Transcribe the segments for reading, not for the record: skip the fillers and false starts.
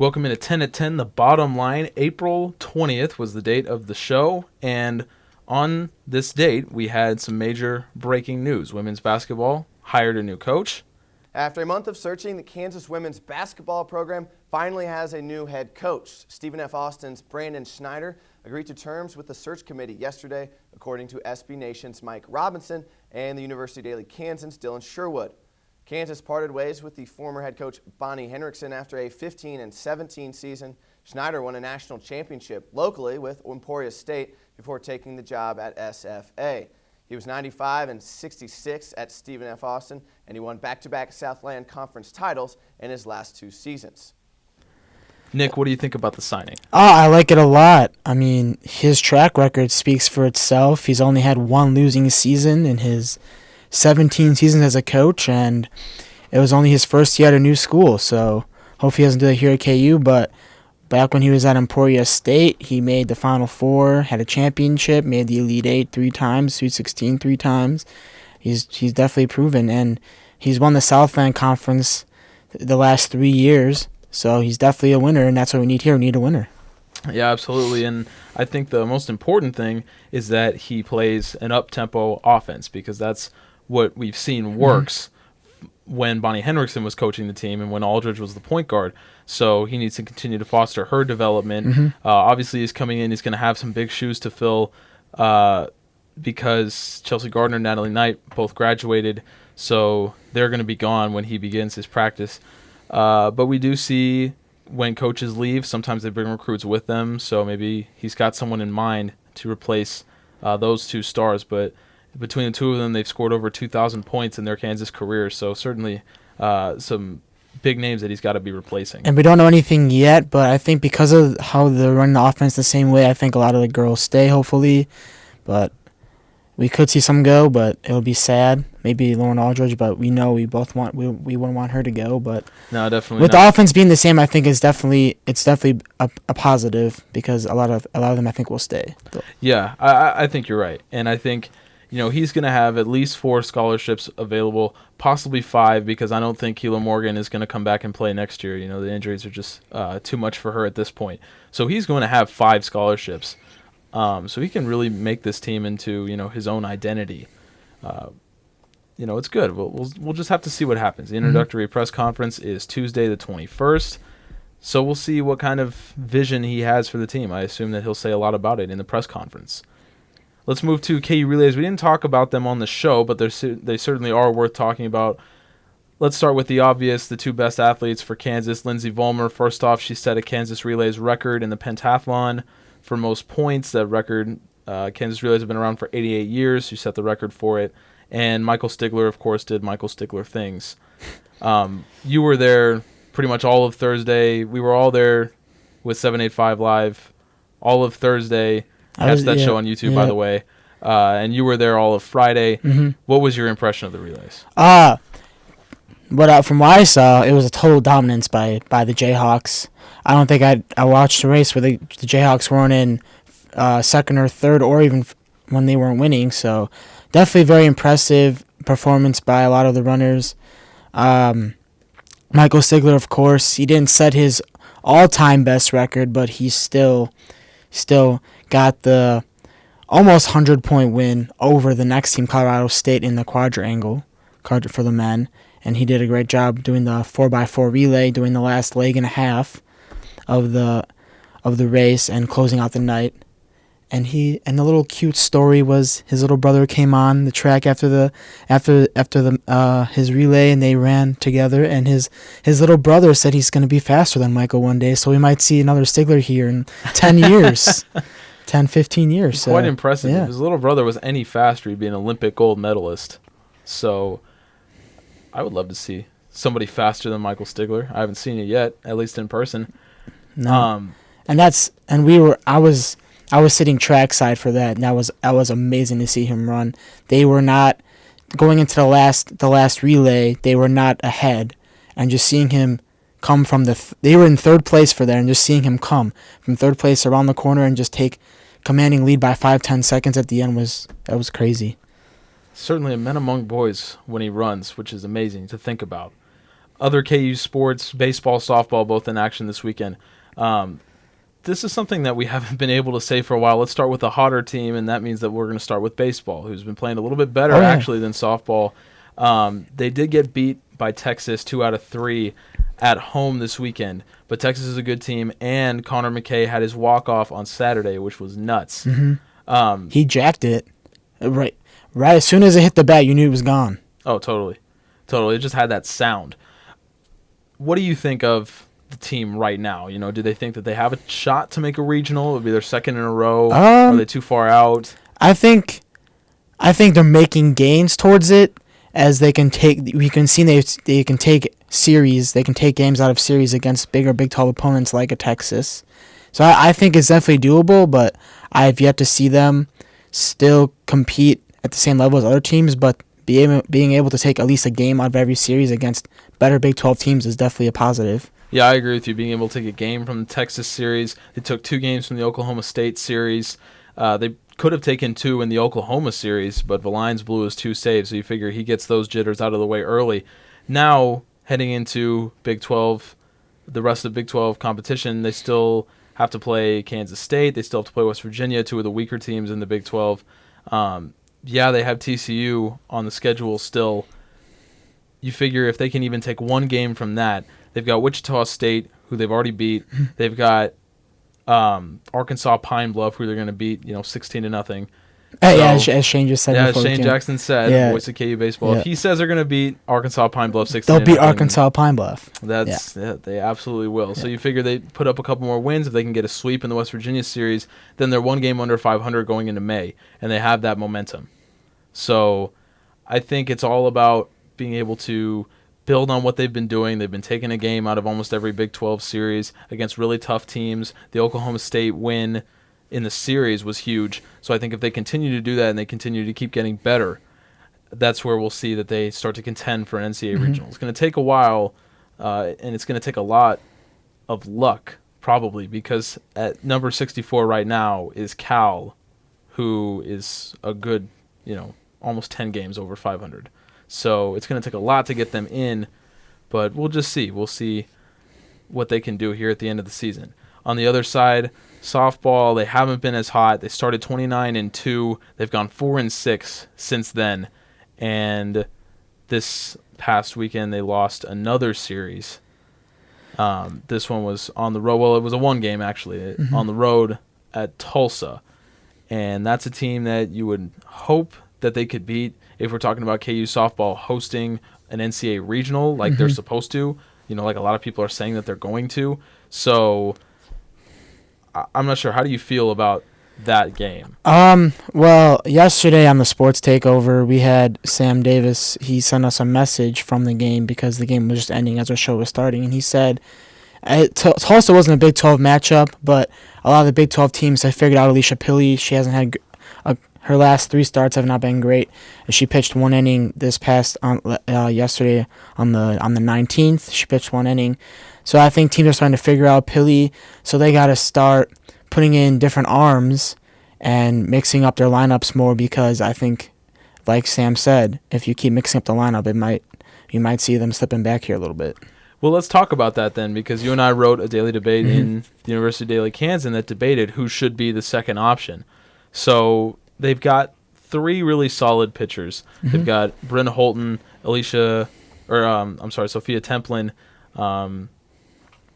Welcome into 10 at 10, the bottom line. April 20th was the date of the show, and on this date, we had some major breaking news. Women's basketball hired a new coach. After a month of searching, the Kansas women's basketball program finally has a new head coach. Stephen F. Austin's Brandon Schneider agreed to terms with the search committee yesterday, according to SB Nation's Mike Robinson and the University Daily Kansas' Dylan Sherwood. Kansas parted ways with the former head coach Bonnie Henriksen after a 15-17 season. Schneider won a national championship locally with Emporia State before taking the job at SFA. He was 95-66 at Stephen F. Austin, and he won back-to-back Southland Conference titles in his last two seasons. Nick, what do you think about the signing? I like it a lot. I mean, his track record speaks for itself. He's only had one losing season in his 17 seasons as a coach, and it was only his first year at a new school, so hopefully he doesn't do it here at KU. But back when he was at Emporia State, he made the Final Four, had a championship, made the Elite Eight 3 times, Sweet 16 3 times. He's definitely proven, and he's won the Southland Conference the last 3 years, so he's definitely a winner, and that's what we need here. We need a winner. Yeah, absolutely, and I think the most important thing is that he plays an up-tempo offense, because that's what we've seen works when Bonnie Henriksen was coaching the team and when Aldridge was the point guard. So he needs to continue to foster her development. Obviously, he's coming in. He's going to have some big shoes to fill because Chelsea Gardner and Natalie Knight both graduated, so they're going to be gone when he begins his practice. But we do see when coaches leave, sometimes they bring recruits with them, so maybe he's got someone in mind to replace those two stars. But between the two of them, they've scored over 2,000 points in their Kansas careers, so certainly some big names that he's got to be replacing. And we don't know anything yet, but I think because of how they're running the offense the same way, I think a lot of the girls stay, hopefully. But we could see some go, but it'll be sad. Maybe Lauren Aldridge, but we know we both want we wouldn't want her to go. But no, definitely with not. the offense being the same, I think it's definitely a positive, because a lot of them I think will stay. Yeah, I think you're right, and I think he's going to have at least 4 scholarships available, possibly 5, because I don't think Keela Morgan is going to come back and play next year. The injuries are just too much for her at this point. So he's going to have 5 scholarships. So he can really make this team into, his own identity. It's good. We'll just have to see what happens. The introductory press conference is Tuesday the 21st. So we'll see what kind of vision he has for the team. I assume that he'll say a lot about it in the press conference. Let's move to KU Relays. We didn't talk about them on the show, but they certainly are worth talking about. Let's start with the obvious, the 2 best athletes for Kansas. Lindsey Vollmer, first off, she set a Kansas Relays record in the pentathlon for most points. That record, Kansas Relays have been around for 88 years. She set the record for it. And Michael Stigler, of course, did Michael Stigler things. You were there pretty much all of Thursday. We were all there with 785 Live all of Thursday. Catch that show on YouTube, by the way. And you were there all of Friday. What was your impression of the relays? From what I saw, it was a total dominance by the Jayhawks. I don't think I watched a race where the Jayhawks weren't in second or third, or even when they weren't winning. So definitely very impressive performance by a lot of the runners. Michael Stigler, of course, he didn't set his all-time best record, but he still got the almost 100-point win over the next team, Colorado State, in the quadrangle for the men. And he did a great job doing the 4x4 relay, doing the last leg and a half of the race and closing out the night. And the little cute story was his little brother came on the track after his relay, and they ran together. And his little brother said he's going to be faster than Michael one day, so we might see another Stigler here in 10 years. 10, 15 years. Quite impressive. Yeah. If his little brother was any faster, he'd be an Olympic gold medalist. So I would love to see somebody faster than Michael Stigler. I haven't seen it yet, at least in person. No. I was sitting trackside for that, and that was amazing to see him run. They were not going into the last relay. They were not ahead, and just seeing him come from they were in third place for that, and just seeing him come from third place around the corner and just take commanding lead by 5-10 seconds at the end was crazy. Certainly a man among boys when he runs, which is amazing to think about. other KU sports, baseball, softball, both in action this weekend. This is something that we haven't been able to say for a while. Let's start with a hotter team, and that means that we're going to start with baseball, who's been playing a little bit better, actually, than softball. They did get beat by Texas 2 out of 3 at home this weekend, but Texas is a good team, and Connor McKay had his walk-off on Saturday, which was nuts. He jacked it. Right as soon as it hit the bat, you knew it was gone. Oh, totally. It just had that sound. What do you think of the team right now? Do they think that they have a shot to make a regional? It would be their second in a row. Are they too far out? I think they're making gains towards it as they can take. We can see they can take series. They can take games out of series against bigger Big 12 opponents like a Texas. So I think it's definitely doable, but I've yet to see them still compete at the same level as other teams. But being able to take at least a game out of every series against better Big 12 teams is definitely a positive. Yeah, I agree with you. Being able to take a game from the Texas series. They took 2 games from the Oklahoma State series. They could have taken 2 in the Oklahoma series, but Villines blew his 2 saves, so you figure he gets those jitters out of the way early. Now, heading into Big 12, the rest of Big 12 competition, they still have to play Kansas State. They still have to play West Virginia, 2 of the weaker teams in the Big 12. Yeah, they have TCU on the schedule still. You figure if they can even take 1 game from that, they've got Wichita State, who they've already beat. They've got Arkansas Pine Bluff, who they're going to beat, 16-0. As Shane just said. Yeah, as Shane Jackson said, voice of KU baseball. If he says they're going to beat Arkansas Pine Bluff 16-0, they'll beat Arkansas Pine Bluff. They absolutely will. Yeah. So you figure they put up a couple more wins. If they can get a sweep in the West Virginia series, then they're 1 game under 500 going into May, and they have that momentum. So I think it's all about being able to build on what they've been doing. They've been taking a game out of almost every Big 12 series against really tough teams. The Oklahoma State win in the series was huge. So I think if they continue to do that and they continue to keep getting better, that's where we'll see that they start to contend for an NCAA regional. It's going to take a while, and it's going to take a lot of luck, probably, because at number 64 right now is Cal, who is a good, almost 10 games over 500. So it's going to take a lot to get them in, but we'll just see. We'll see what they can do here at the end of the season. On the other side, softball, they haven't been as hot. They started 29-2. They've gone 4-6 since then. And this past weekend, they lost another series. This one was on the road. Well, it was a 1 game, actually, on the road at Tulsa. And that's a team that you would hope that they could beat if we're talking about KU softball hosting an NCAA regional like they're supposed to. Like a lot of people are saying that they're going to. So I'm not sure. How do you feel about that game? Well, yesterday on the Sports Takeover, we had Sam Davis. He sent us a message from the game because the game was just ending as our show was starting. And he said, Tulsa wasn't a Big 12 matchup, but a lot of the Big 12 teams have figured out Alicia Pilley. She hasn't had her last 3 starts have not been great. She pitched 1 inning this past yesterday on the 19th. She pitched 1 inning. So I think teams are starting to figure out Pilley. So they got to start putting in different arms and mixing up their lineups more because I think, like Sam said, if you keep mixing up the lineup, you might see them slipping back here a little bit. Well, let's talk about that then, because you and I wrote a daily debate in the University Daily Kansan that debated who should be the second option. So they've got 3 really solid pitchers. They've got Bryn Holton, Sophia Templin,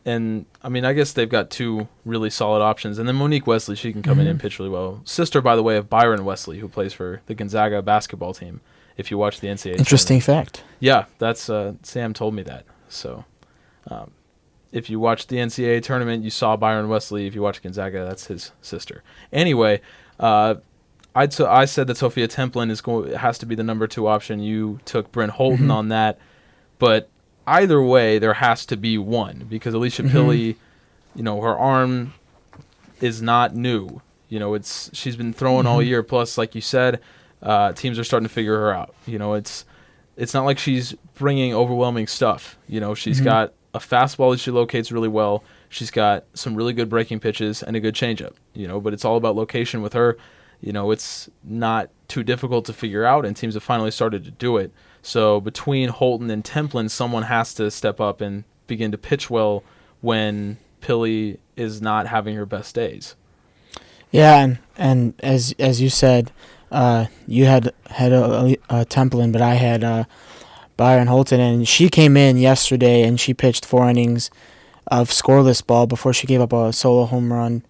and I guess they've got 2 really solid options. And then Monique Wesley, she can come in and pitch really well. Sister, by the way, of Byron Wesley, who plays for the Gonzaga basketball team, if you watch the NCAA Interesting tournament. fact. Yeah, that's Sam told me that. So if you watched the NCAA tournament, you saw Byron Wesley. If you watch Gonzaga, that's his sister. Anyway, I said that Sophia Templin has to be the number 2 option. You took Bryn Holton on that. But either way, there has to be one because Alicia Pilley, her arm is not new. She's been throwing all year. Plus, like you said, teams are starting to figure her out. It's not like she's bringing overwhelming stuff. She's got a fastball that she locates really well. She's got some really good breaking pitches and a good changeup. But it's all about location with her. It's not too difficult to figure out, and teams have finally started to do it. So between Holton and Templin, someone has to step up and begin to pitch well when Pili is not having her best days. Yeah, and as you said, you had a Templin, but I had Byron Holton, and she came in yesterday and she pitched 4 innings of scoreless ball before she gave up a solo home run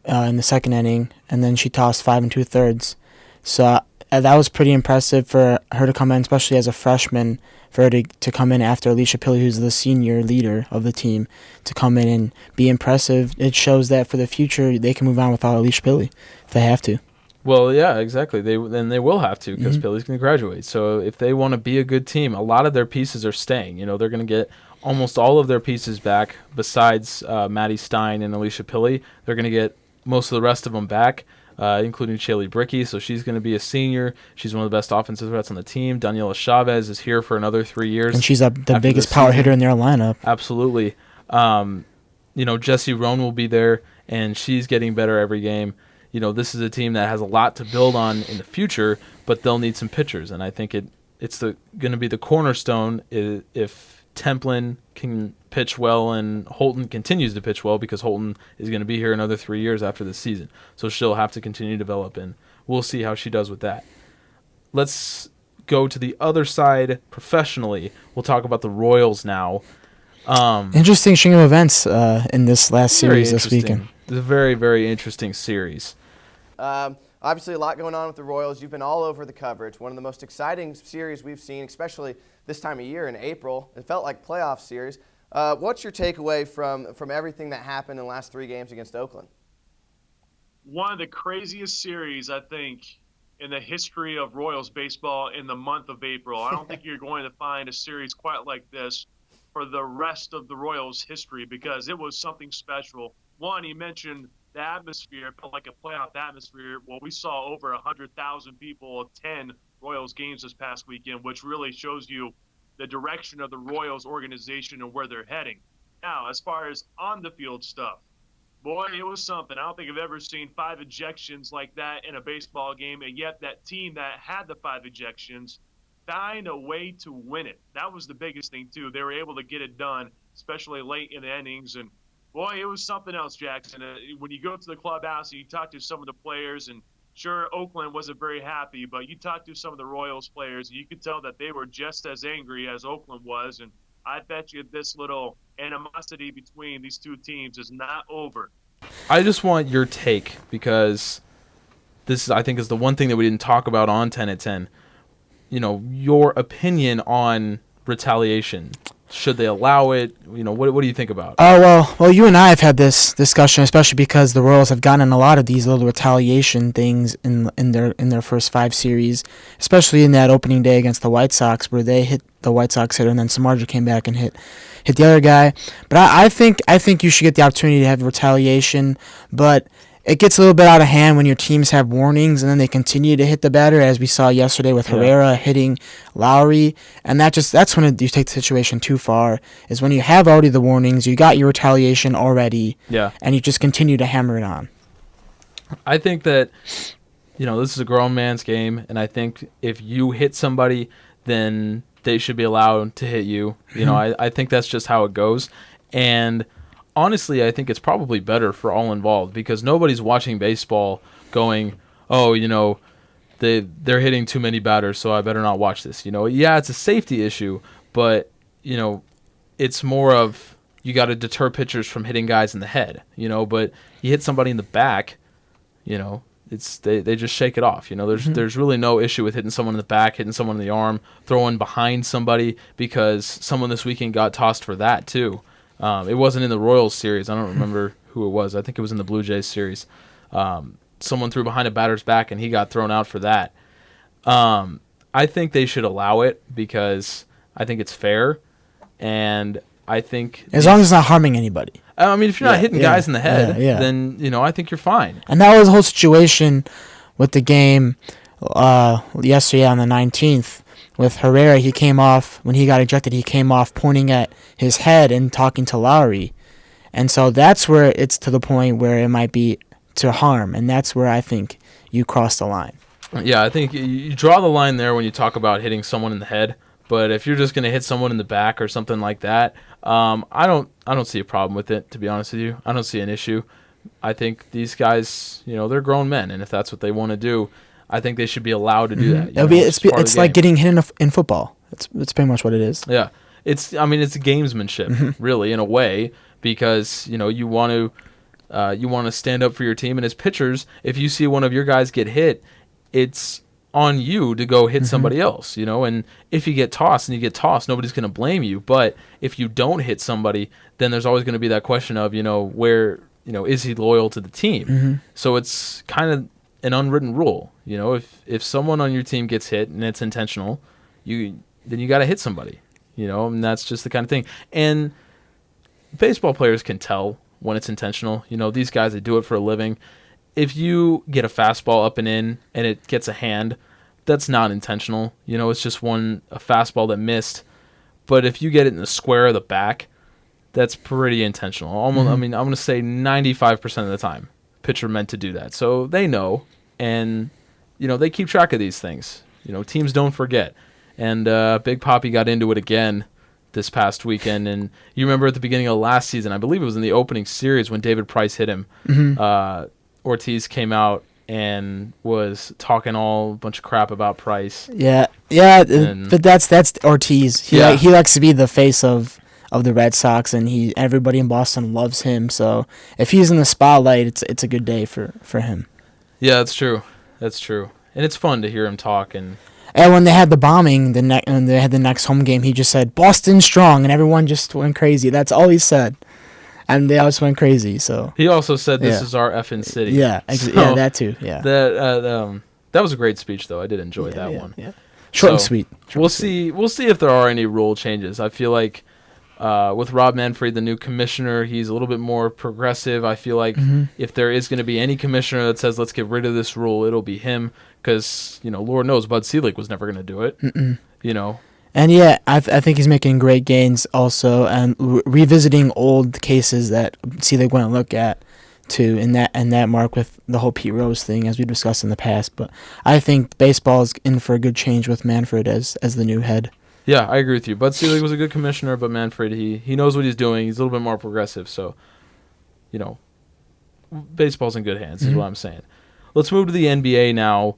in the second inning, and then she tossed 5 2/3. So that was pretty impressive for her to come in, especially as a freshman, for her to come in after Alicia Pili, who's the senior leader of the team, to come in and be impressive. It shows that for the future they can move on without Alicia Pili if they have to. Well, yeah, exactly. They will have to because Pili's going to graduate. So if they want to be a good team, a lot of their pieces are staying. You know, they're going to get almost all of their pieces back besides Maddie Stein and Alicia Pili. They're going to get most of the rest of them back, including Shaylee Brickey. So she's going to be a senior. She's one of the best offensive threats on the team. Daniela Chavez is here for another 3 years. And she's the biggest power hitter in their lineup. Absolutely. Jessie Roan will be there, and she's getting better every game. You know, this is a team that has a lot to build on in the future, but they'll need some pitchers, and I think it's going to be the cornerstone if Templin can pitch well and Holton continues to pitch well, because Holton is going to be here another 3 years after this season, so she'll have to continue to develop, and we'll see how she does with that. Let's go to the other side professionally. We'll talk about the Royals now. Interesting string of events in this last series this weekend. It's a very, very interesting series. Obviously, a lot going on with the Royals. You've been all over the coverage. One of the most exciting series we've seen, especially this time of year in April. It felt like playoff series. What's your takeaway from everything that happened in the last 3 games against Oakland? One of the craziest series, I think, in the history of Royals baseball in the month of April. I don't think you're going to find a series quite like this for the rest of the Royals' history, because it was something special. One, you mentioned the atmosphere. It felt like a playoff atmosphere. Well, we saw over 100,000 people attend Royals games this past weekend, which really shows you the direction of the Royals organization and where they're heading. Now, as far as on-the-field stuff, boy, it was something. I don't think I've ever seen 5 ejections like that in a baseball game, and yet that team that had the 5 ejections find a way to win it. That was the biggest thing, too. They were able to get it done, especially late in the innings, and boy, it was something else, Jackson. When you go to the clubhouse and you talk to some of the players, and sure, Oakland wasn't very happy, but you talk to some of the Royals players, and you could tell that they were just as angry as Oakland was. And I bet you this little animosity between these two teams is not over. I just want your take, because this, I think, is the one thing that we didn't talk about on 10 at 10. You know, your opinion on retaliation. Should they allow it? You know, what do you think about it? Well, you and I have had this discussion, especially because the Royals have gotten a lot of these little retaliation things in their first 5 series, especially in that opening day against the White Sox, where they hit the White Sox hitter and then Samardzija came back and hit the other guy. But I think you should get the opportunity to have retaliation, but it gets a little bit out of hand when your teams have warnings and then they continue to hit the batter, as we saw yesterday with Herrera hitting Lowry. And that's when you take the situation too far, is when you have already the warnings, you got your retaliation already, and you just continue to hammer it on. I think that, you know, this is a grown man's game, and I think if you hit somebody, then they should be allowed to hit you. You know, I think that's just how it goes. And honestly, I think it's probably better for all involved, because nobody's watching baseball going, oh, you know, they're hitting too many batters, so I better not watch this. You know, yeah, it's a safety issue, but, you know, it's more of you got to deter pitchers from hitting guys in the head, you know, but you hit somebody in the back, you know, it's they just shake it off. You know, there's really no issue with hitting someone in the back, hitting someone in the arm, throwing behind somebody, because someone this weekend got tossed for that too. It wasn't in the Royals series. I don't remember who it was. I think it was in the Blue Jays series. Someone threw behind a batter's back, and he got thrown out for that. I think they should allow it, because I think it's fair, and I think as long as it's not harming anybody. I mean, if you're not hitting guys in the head, then, you know, I think you're fine. And that was the whole situation with the game yesterday on the 19th. With Herrera, he came off, when he got ejected, he came off pointing at his head and talking to Lowry. And so that's where it's to the point where it might be to harm, and that's where I think you cross the line. Yeah, I think you draw the line there when you talk about hitting someone in the head. But if you're just going to hit someone in the back or something like that, I don't see a problem with it. To be honest with you, I don't see an issue. I think these guys, they're grown men, and if that's what they want to do, I think they should be allowed to do that. It's like getting hit in football. It's pretty much what it is. Yeah, it's gamesmanship, really, in a way, because you want to stand up for your team, and as pitchers, if you see one of your guys get hit, it's on you to go hit somebody else, and if you get tossed, nobody's going to blame you. But if you don't hit somebody, then there's always going to be that question of, where, is he loyal to the team? So it's kind of an unwritten rule. If someone on your team gets hit and it's intentional, then you got to hit somebody, and that's just the kind of thing. And baseball players can tell when it's intentional. These guys, they do it for a living. If you get a fastball up and in and it gets a hand, that's not intentional. It's just a fastball that missed. But if you get it in the square of the back, that's pretty intentional. Almost, I'm going to say 95% of the time, pitcher meant to do that. So they know, and they keep track of these things. Teams don't forget. And Big Papi got into it again this past weekend. And you remember at the beginning of last season, I believe it was in the opening series when David Price hit him. Ortiz came out and was talking a bunch of crap about Price. Yeah, but that's Ortiz. He likes to be the face of the Red Sox, and everybody in Boston loves him. So if he's in the spotlight, it's a good day for him. Yeah, that's true. That's true, and it's fun to hear him talk. And when they had the bombing, and they had the next home game, he just said "Boston strong," and everyone just went crazy. That's all he said. And they always went crazy. So he also said, "This is our effing city." Yeah, so that too. Yeah, that was a great speech, though. I did enjoy that one. Yeah, short and sweet. We'll see if there are any rule changes. I feel like with Rob Manfred, the new commissioner, he's a little bit more progressive. I feel like if there is going to be any commissioner that says, "Let's get rid of this rule," it'll be him, because Lord knows Bud Selig was never going to do it. And I think he's making great gains also, and revisiting old cases that Selig went to look at too. In that mark with the whole Pete Rose thing, as we discussed in the past. But I think baseball is in for a good change with Manfred as the new head. Yeah, I agree with you. Bud Selig was a good commissioner, but Manfred, he knows what he's doing. He's a little bit more progressive, so baseball's in good hands. Is what I'm saying. Let's move to the NBA now.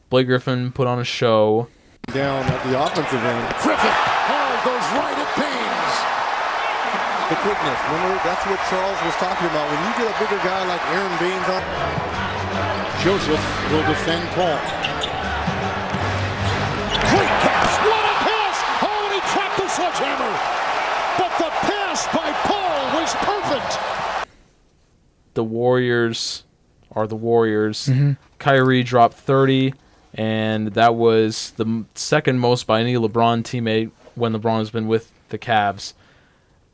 Blake Griffin put on a show. Down at the offensive end. Griffin goes right at Baines. The quickness. Remember, that's what Charles was talking about. When you get a bigger guy like Aaron Baines on, Joseph will defend Paul. Great pass. What a pass. Oh, and he trapped the sledgehammer. But the pass by Paul was perfect. The Warriors are the Warriors. Kyrie dropped 30. And that was the second most by any LeBron teammate when LeBron has been with the Cavs.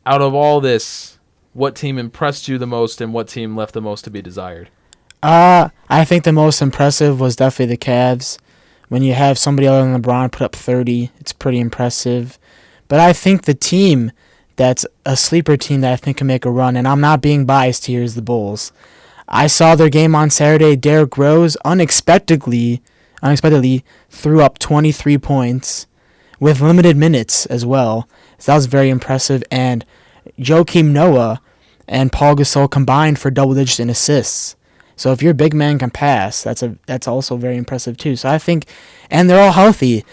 Out of all this, what team impressed you the most, and what team left the most to be desired? I think the most impressive was definitely the Cavs. When you have somebody other than LeBron put up 30, it's pretty impressive. But I think the team that's a sleeper team that I think can make a run, and I'm not being biased here, is the Bulls. I saw their game on Saturday. Derrick Rose unexpectedly threw up 23 points with limited minutes as well. So that was very impressive. And Joakim Noah and Paul Gasol combined for double digits in assists. So if your big man can pass, that's also very impressive too. So I think, and they're all healthy.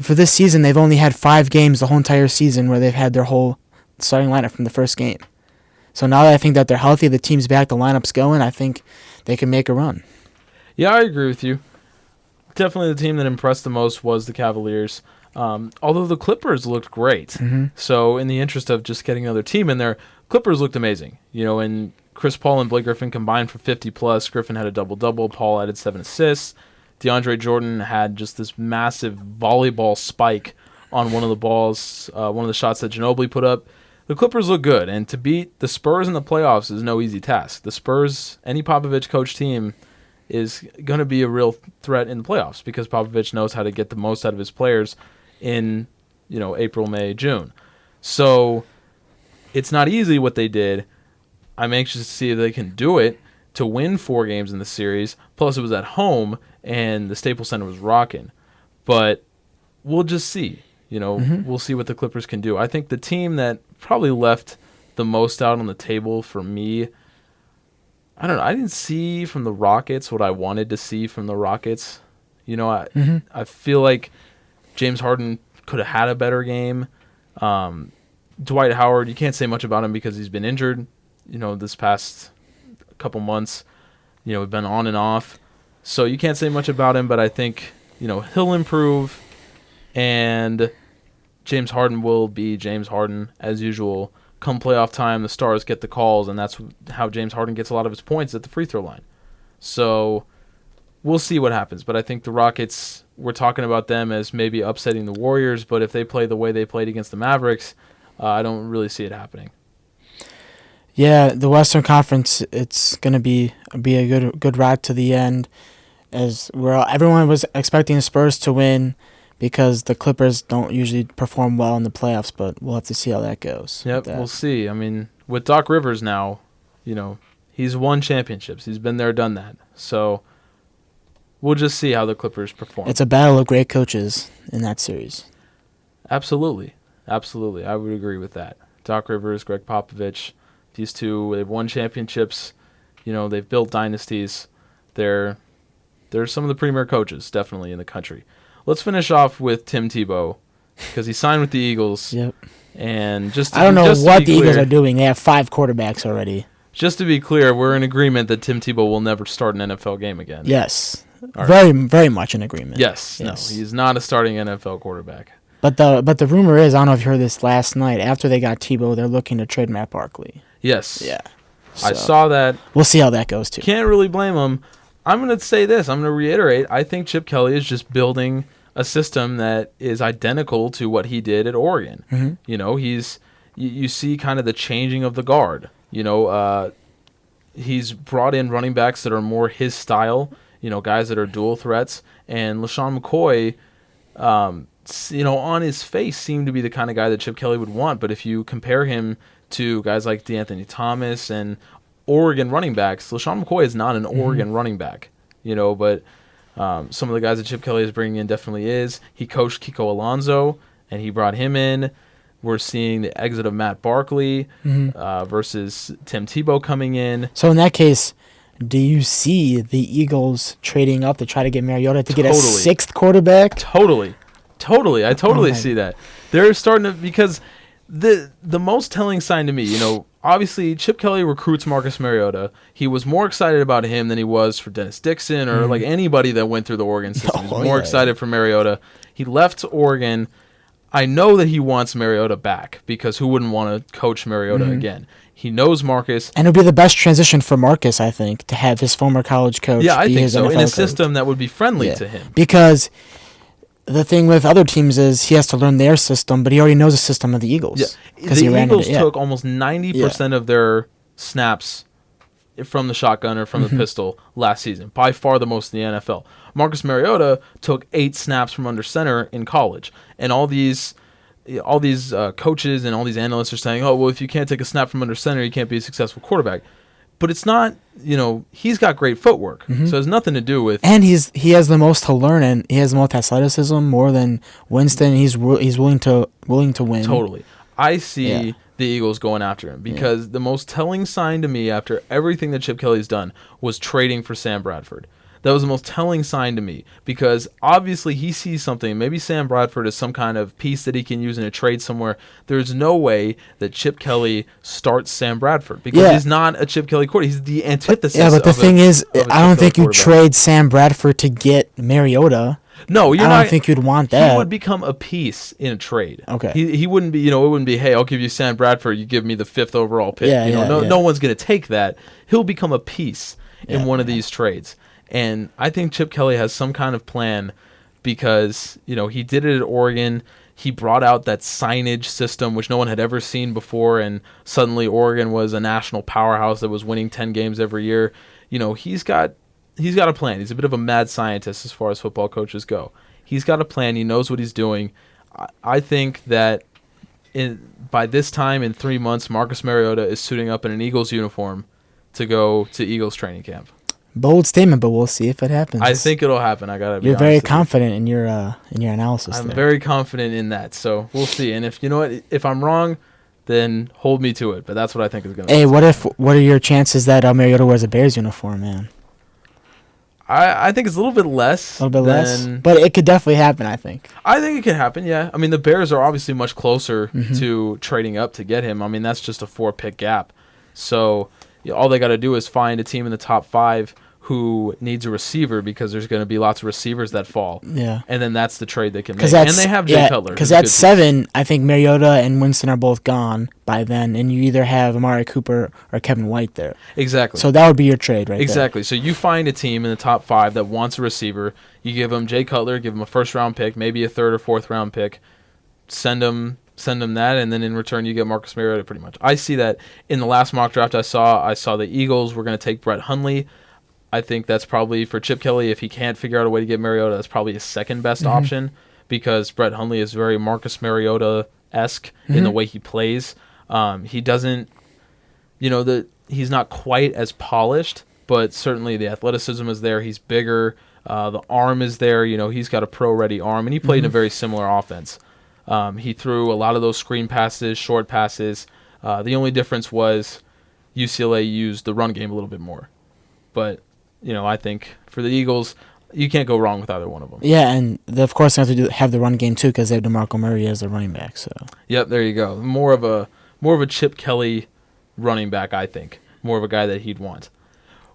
For this season, they've only had 5 games the whole entire season where they've had their whole starting lineup from the first game. So now that I think that they're healthy, the team's back, the lineup's going, I think they can make a run. Yeah, I agree with you. Definitely the team that impressed the most was the Cavaliers. Although the Clippers looked great. So in the interest of just getting another team in there, Clippers looked amazing. And Chris Paul and Blake Griffin combined for 50+. Griffin had a double-double. Paul added 7 assists. DeAndre Jordan had just this massive volleyball spike on one of the balls, one of the shots that Ginobili put up. The Clippers look good, and to beat the Spurs in the playoffs is no easy task. The Spurs, any Popovich coach team, is going to be a real threat in the playoffs because Popovich knows how to get the most out of his players in, April, May, June. So it's not easy what they did. I'm anxious to see if they can do it. to win 4 games in the series. Plus, it was at home, and the Staples Center was rocking. But we'll just see. We'll see what the Clippers can do. I think the team that probably left the most out on the table for me, I don't know. I didn't see from the Rockets what I wanted to see from the Rockets. I feel like James Harden could have had a better game. Dwight Howard, you can't say much about him because he's been injured, this past couple months. We've been on and off. So you can't say much about him, but I think, he'll improve. And James Harden will be James Harden as usual. Come playoff time, the stars get the calls, and that's how James Harden gets a lot of his points at the free throw line. So we'll see what happens. But I think the Rockets, we're talking about them as maybe upsetting the Warriors, but if they play the way they played against the Mavericks, I don't really see it happening. Yeah, the Western Conference, it's going to be a good ride to the end, as everyone was expecting the Spurs to win because the Clippers don't usually perform well in the playoffs, but we'll have to see how that goes. Yep, we'll see. I mean, with Doc Rivers now, he's won championships. He's been there, done that. So we'll just see how the Clippers perform. It's a battle of great coaches in that series. Absolutely. I would agree with that. Doc Rivers, Greg Popovich, these two, they've won championships. They've built dynasties. They're some of the premier coaches, definitely, in the country. Let's finish off with Tim Tebow because he signed with the Eagles. Yep. And I don't know what the Eagles are doing. They have 5 quarterbacks already. Just to be clear, we're in agreement that Tim Tebow will never start an NFL game again. Yes. Right. Very, very much in agreement. Yes. No, he's not a starting NFL quarterback. But the rumor is, I don't know if you heard this last night, after they got Tebow, they're looking to trade Matt Barkley. Yes. Yeah. I saw that. We'll see how that goes, too. Can't really blame him. I'm going to say this. I'm going to reiterate. I think Chip Kelly is just building a system that is identical to what he did at Oregon. Mm-hmm. You see kind of the changing of the guard. He's brought in running backs that are more his style, guys that are dual threats. And LaShawn McCoy, on his face seemed to be the kind of guy that Chip Kelly would want. But if you compare him to guys like DeAnthony Thomas and Oregon running backs, LaShawn McCoy is not an Oregon running back, but some of the guys that Chip Kelly is bringing in definitely is. He coached Kiko Alonso, and he brought him in. We're seeing the exit of Matt Barkley versus Tim Tebow coming in. So in that case, do you see the Eagles trading up to try to get Mariota to get a 6th quarterback? Totally. I totally see that. They're starting to, because the most telling sign to me, obviously Chip Kelly recruits Marcus Mariota. He was more excited about him than he was for Dennis Dixon or like anybody that went through the Oregon system. He was more excited for Mariota. He left Oregon. I know that he wants Mariota back because who wouldn't want to coach Mariota again? He knows Marcus. And it would be the best transition for Marcus, I think, to have his former college coach be his NFL in a coach. system that would be friendly to him. Because the thing with other teams is he has to learn their system, but he already knows the system of the Eagles. Yeah. The Eagles took almost 90% of their snaps from the shotgun or from the pistol last season, by far the most in the NFL. Marcus Mariota took 8 snaps from under center in college, and all these coaches and all these analysts are saying, oh, well, if you can't take a snap from under center, you can't be a successful quarterback. But it's not, he's got great footwork, so it has nothing to do with. And he has the most to learn, and he has the most athleticism, more than Winston. He's willing to win. Totally, I see the Eagles going after him because the most telling sign to me after everything that Chip Kelly's done was trading for Sam Bradford. That was the most telling sign to me because obviously he sees something. Maybe Sam Bradford is some kind of piece that he can use in a trade somewhere. There's no way that Chip Kelly starts Sam Bradford because he's not a Chip Kelly quarterback. He's the antithesis. Yeah, but the thing is, I don't think you trade Sam Bradford to get Mariota. No, I don't think you'd want that. He would become a piece in a trade. Okay. He wouldn't be, it wouldn't be, hey, I'll give you Sam Bradford, you give me the 5th overall pick. No one's going to take that. He'll become a piece in one of these trades. And I think Chip Kelly has some kind of plan because, he did it at Oregon. He brought out that signage system, which no one had ever seen before, and suddenly Oregon was a national powerhouse that was winning 10 games every year. He's got a plan. He's a bit of a mad scientist as far as football coaches go. He's got a plan. He knows what he's doing. I think that by this time in 3 months, Marcus Mariota is suiting up in an Eagles uniform to go to Eagles training camp. Bold statement, but we'll see if it happens. I think it'll happen. I gotta be you're honest very with you. confident in your analysis. I'm there. very confident in that, so we'll see. And if you know what, if I'm wrong, then hold me to it. But that's what I think is going to. Hey, what are your chances that Mariota wears a Bears uniform, man? I think it's a little bit less. A little bit less, than- but it could definitely happen. I think. I think it can happen. Yeah, I mean the Bears are obviously much closer Mm-hmm. to trading up to get him. I mean that's just a 4-pick gap, so all they got to do is find a team in the top 5 who needs a receiver because there's going to be lots of receivers that fall. Yeah. And then that's the trade they can make. Because And they have Jay Cutler. Because who's a at good piece. 7, I think Mariota and Winston are both gone by then, and you either have Amari Cooper or Kevin White there. Exactly. So that would be your trade, right? Exactly. So you find a team in the top 5 that wants a receiver. You give them Jay Cutler, give them a first-round pick, maybe a third or fourth-round pick. Send them that, and then in return you get Marcus Mariota. Pretty much. I see that in the last mock draft I saw the Eagles were going to take Brett Hundley. I think that's probably for Chip Kelly. If he can't figure out a way to get Mariota, that's probably his second best option because Brett Hundley is very Marcus Mariota-esque in the way he plays. He doesn't, he's not quite as polished, but certainly the athleticism is there. He's bigger. The arm is there. He's got a pro-ready arm, and he played in a very similar offense. He threw a lot of those screen passes, short passes. The only difference was UCLA used the run game a little bit more. But I think for the Eagles, you can't go wrong with either one of them. Yeah, and of course they have to have the run game too because they have DeMarco Murray as the running back. So. Yep, there you go. More of a Chip Kelly running back, I think. More of a guy that he'd want.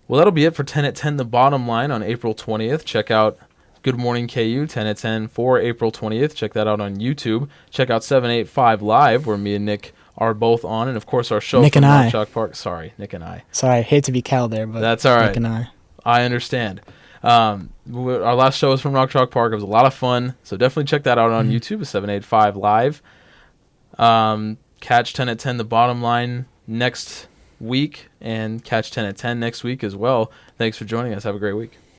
Well, that'll be it for 10 at 10, the bottom line on April 20th. Check out Good Morning KU 10 at 10 for April 20th. Check that out on YouTube. Check out 785 Live where me and Nick are both on, and of course our show Nick from and I. Rock Chalk Park. Sorry, Nick and I. Sorry, I hate to be Cal there, but That's all right. Nick and I understand. Our last show was from Rock Chalk Park. It was a lot of fun, so definitely check that out on YouTube, 785 Live. Catch 10 at 10, the bottom line, next week, and catch 10 at 10 next week as well. Thanks for joining us. Have a great week.